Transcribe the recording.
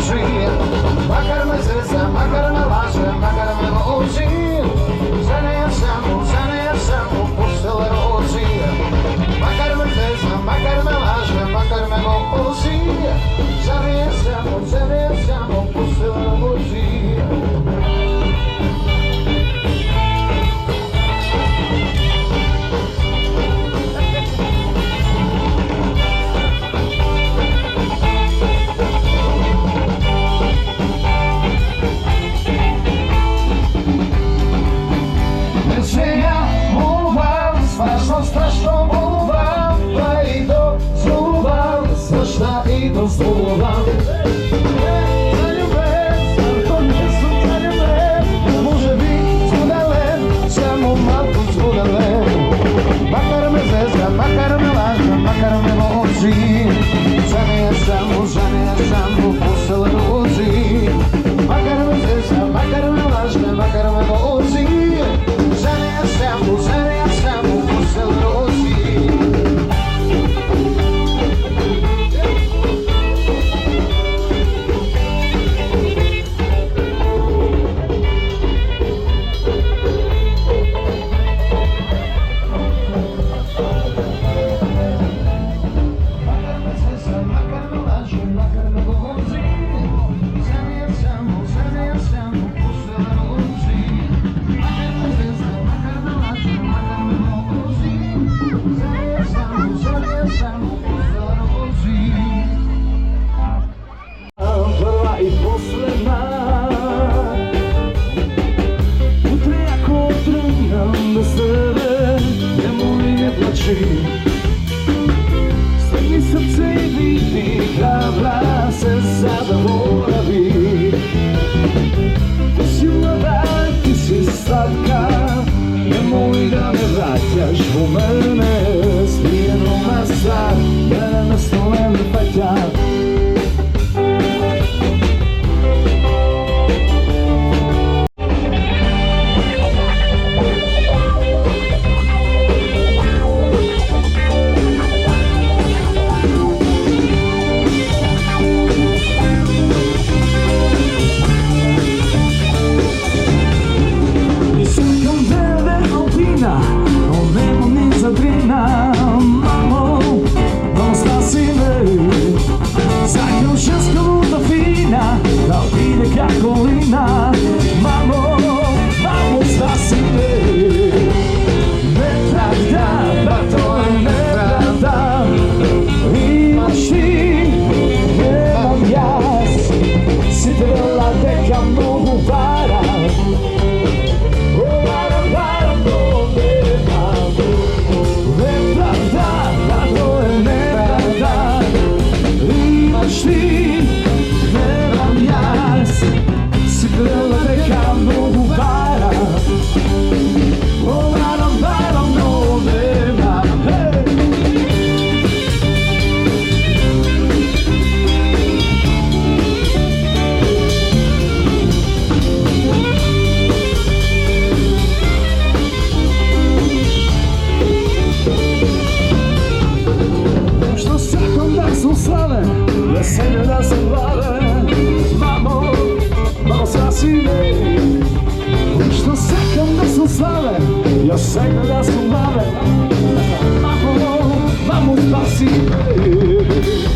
uži, makar me zeza, makar me laže, makar me loži. Žene ja samo puštele oči, makar me zeza, makar me laže, makar me loži. Žene ja samo puštele oči. Strašno boluvam, pa i dozvolam, svašta i dozvolam. Zaljubljen, to nisu zaljubljen, može biti zvodalen, samo malo zvodalen. Makar me zezga, makar me laža, makar me loži, žene ja samo posele loži. Makar me zezga, makar me laža, makar me loži, žene ja samo posele loži. Prva i posledna, utre ako trnjam bez tebe, nemoj ne plači. Stegni srce i vidi, hrabra se zaboravi. Ti si mlada, ti si slatka, nemoj da me vraćaš u mene. Slijeno masa, da na stole me paća. Mamo, vamos lá se ver. Sai um chasco muito fina, da vida que a colina. Mamo, vamos lá se ver. Nepravda, to je nepravda. Imaš ti, nemam ja. Si trebala neka mogu varat. Ti, nemam jas, si krila neka mogu varat. Varam, no nemam, hej. Što svakom da su slave, veselje da se glave. Mamo, vamos lá se ver. Što sekam da su slave, još sekam da su glave. Mamo, vamos lá se ver.